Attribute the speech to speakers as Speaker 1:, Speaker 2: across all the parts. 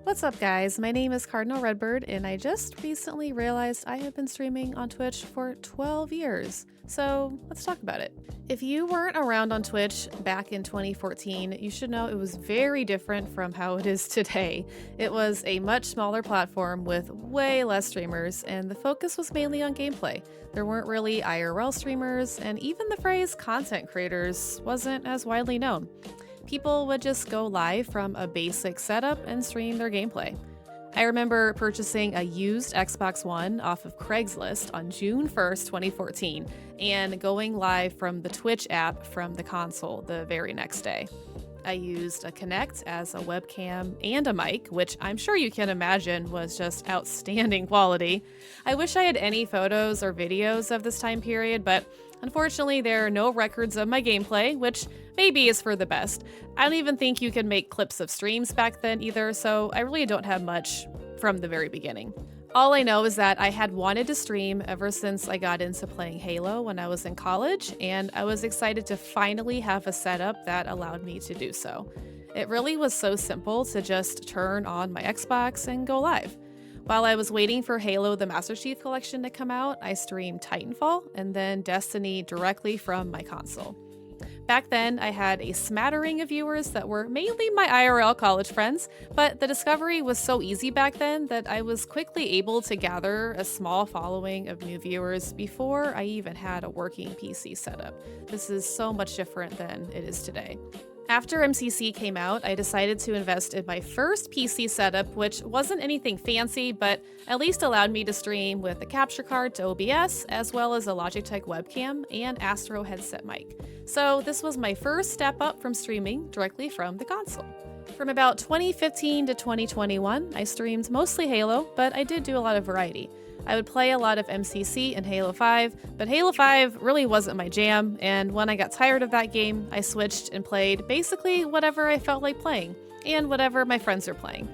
Speaker 1: What's up, guys? My name is Cardinal Redbird, and I just recently realized I have been streaming on Twitch for 12 years. So let's talk about it. If you weren't around on Twitch back in 2014, you should know it was very different from how it is today. It was a much smaller platform with way less streamers, and the focus was mainly on gameplay. There weren't really IRL streamers, and even the phrase content creators wasn't as widely known. People would just go live from a basic setup and stream their gameplay. I remember purchasing a used Xbox One off of Craigslist on June 1st, 2014, and going live from the Twitch app from the console the very next day. I used a Kinect as a webcam and a mic, which I'm sure you can imagine was just outstanding quality. I wish I had any photos or videos of this time period, but unfortunately there are no records of my gameplay, which maybe is for the best. I don't even think you could make clips of streams back then either, so I really don't have much from the very beginning. All I know is that I had wanted to stream ever since I got into playing Halo when I was in college, and I was excited to finally have a setup that allowed me to do so. It really was so simple to just turn on my Xbox and go live. While I was waiting for Halo the Master Chief Collection to come out, I streamed Titanfall and then Destiny directly from my console. Back then, I had a smattering of viewers that were mainly my IRL college friends, but the discovery was so easy back then that I was quickly able to gather a small following of new viewers before I even had a working PC setup. This is so much different than it is today. After MCC came out, I decided to invest in my first PC setup, which wasn't anything fancy, but at least allowed me to stream with a capture card to OBS, as well as a Logitech webcam and Astro headset mic. So this was my first step up from streaming directly from the console. From about 2015 to 2021, I streamed mostly Halo, but I did do a lot of variety. I would play a lot of MCC and Halo 5, but Halo 5 really wasn't my jam, and when I got tired of that game, I switched and played basically whatever I felt like playing, and whatever my friends are playing.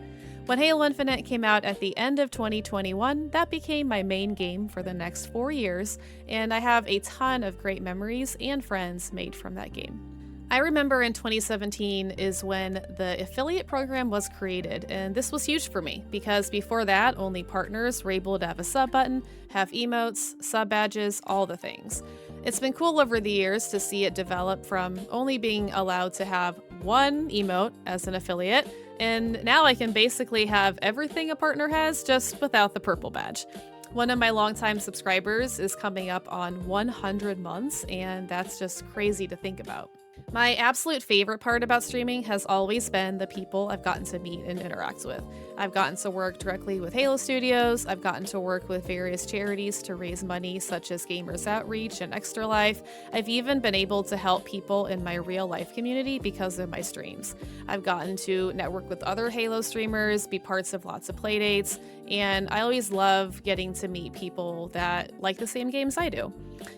Speaker 1: When Halo Infinite came out at the end of 2021, that became my main game for the next 4 years, and I have a ton of great memories and friends made from that game. I remember in 2017 is when the affiliate program was created, and this was huge for me because before that, only partners were able to have a sub button, have emotes, sub badges, all the things. It's been cool over the years to see it develop from only being allowed to have one emote as an affiliate, and now I can basically have everything a partner has just without the purple badge. One of my longtime subscribers is coming up on 100 months, and that's just crazy to think about. My absolute favorite part about streaming has always been the people I've gotten to meet and interact with. I've gotten to work directly with Halo Studios, I've gotten to work with various charities to raise money such as Gamers Outreach and Extra Life. I've even been able to help people in my real life community because of my streams. I've gotten to network with other Halo streamers, be parts of lots of playdates, and I always love getting to meet people that like the same games I do.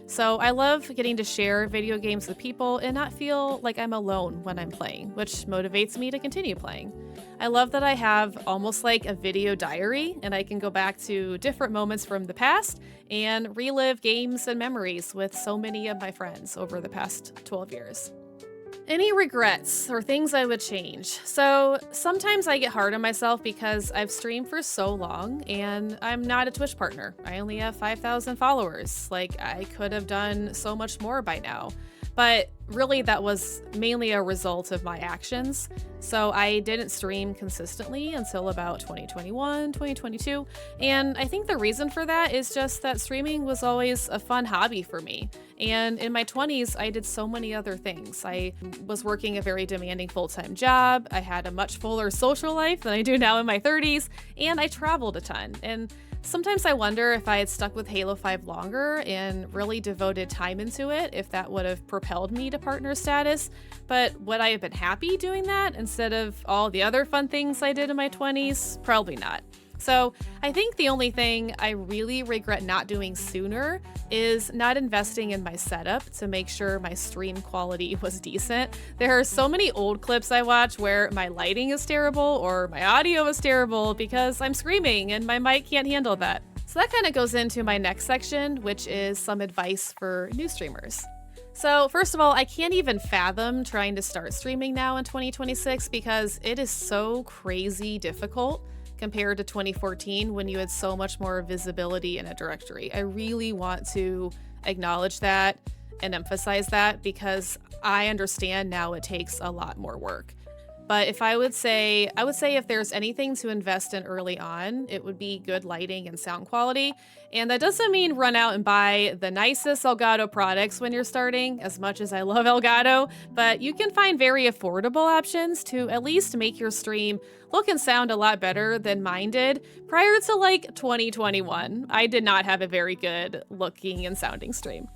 Speaker 1: So I love getting to share video games with people and not feel like I'm alone when I'm playing, which motivates me to continue playing. I love that I have almost like a video diary, and I can go back to different moments from the past and relive games and memories with so many of my friends over the past 12 years. Any regrets or things I would change? So sometimes I get hard on myself because I've streamed for so long and I'm not a Twitch partner. I only have 5,000 followers. Like, I could have done so much more by now. But really that was mainly a result of my actions. So I didn't stream consistently until about 2021, 2022. And I think the reason for that is just that streaming was always a fun hobby for me. And in my 20s, I did so many other things. I was working a very demanding full-time job. I had a much fuller social life than I do now in my 30s. And I traveled a ton. And sometimes I wonder if I had stuck with Halo 5 longer and really devoted time into it, if that would have propelled me to partner status. But would I have been happy doing that instead of all the other fun things I did in my 20s? Probably not. So I think the only thing I really regret not doing sooner is not investing in my setup to make sure my stream quality was decent. There are so many old clips I watch where my lighting is terrible or my audio is terrible because I'm screaming and my mic can't handle that. So that kind of goes into my next section, which is some advice for new streamers. So, first of all, I can't even fathom trying to start streaming now in 2026 because it is so crazy difficult compared to 2014 when you had so much more visibility in a directory. I really want to acknowledge that and emphasize that because I understand now it takes a lot more work. But if I would say if there's anything to invest in early on, it would be good lighting and sound quality. And that doesn't mean run out and buy the nicest Elgato products when you're starting, as much as I love Elgato, but you can find very affordable options to at least make your stream look and sound a lot better than mine did prior to like 2021. I did not have a very good looking and sounding stream.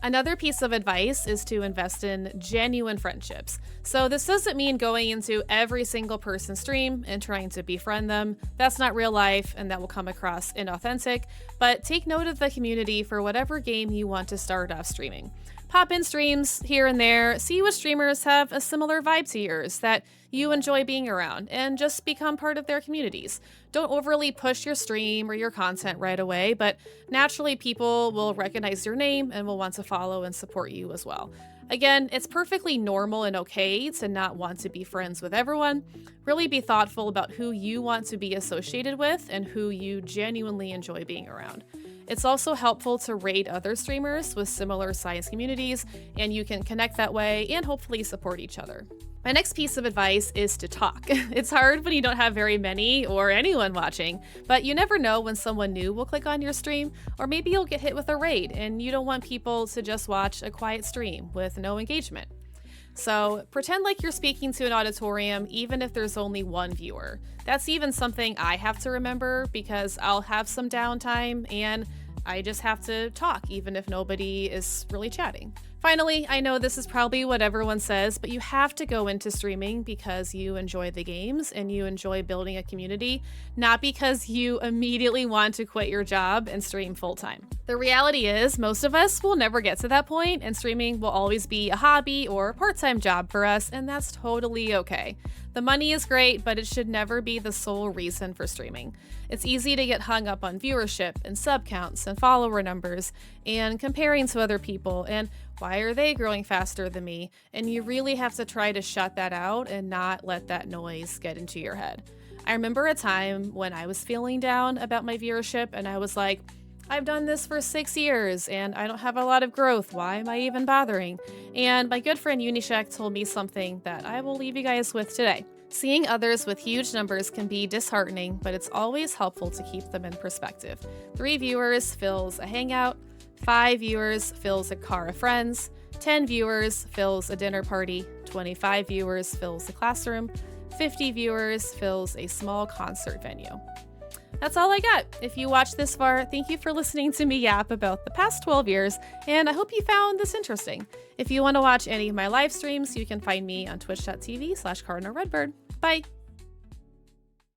Speaker 1: Another piece of advice is to invest in genuine friendships. So this doesn't mean going into every single person's stream and trying to befriend them. That's not real life and that will come across inauthentic, but take note of the community for whatever game you want to start off streaming. Pop in streams here and there, see what streamers have a similar vibe to yours that you enjoy being around, and just become part of their communities. Don't overly push your stream or your content right away, but naturally people will recognize your name and will want to follow and support you as well. Again, it's perfectly normal and okay to not want to be friends with everyone. Really be thoughtful about who you want to be associated with and who you genuinely enjoy being around. It's also helpful to raid other streamers with similar size communities, and you can connect that way and hopefully support each other. My next piece of advice is to talk. It's hard when you don't have very many or anyone watching, but you never know when someone new will click on your stream, or maybe you'll get hit with a raid and you don't want people to just watch a quiet stream with no engagement. So pretend like you're speaking to an auditorium even if there's only one viewer. That's even something I have to remember because I'll have some downtime and I just have to talk even if nobody is really chatting. Finally, I know this is probably what everyone says, but you have to go into streaming because you enjoy the games and you enjoy building a community, not because you immediately want to quit your job and stream full-time. The reality is, most of us will never get to that point, and streaming will always be a hobby or a part-time job for us, and that's totally okay. The money is great, but it should never be the sole reason for streaming. It's easy to get hung up on viewership and sub counts and follower numbers and comparing to other people and why are they growing faster than me? And you really have to try to shut that out and not let that noise get into your head. I remember a time when I was feeling down about my viewership and I was like, I've done this for 6 years and I don't have a lot of growth. Why am I even bothering? And my good friend Unishack told me something that I will leave you guys with today. Seeing others with huge numbers can be disheartening, but it's always helpful to keep them in perspective. 3 viewers fills a hangout, 5 viewers fills a car of friends, 10 viewers fills a dinner party, 25 viewers fills a classroom, 50 viewers fills a small concert venue. That's all I got. If you watched this far, thank you for listening to me yap about the past 12 years, and I hope you found this interesting. If you want to watch any of my live streams, you can find me on twitch.tv/CardinalRedbird. Bye!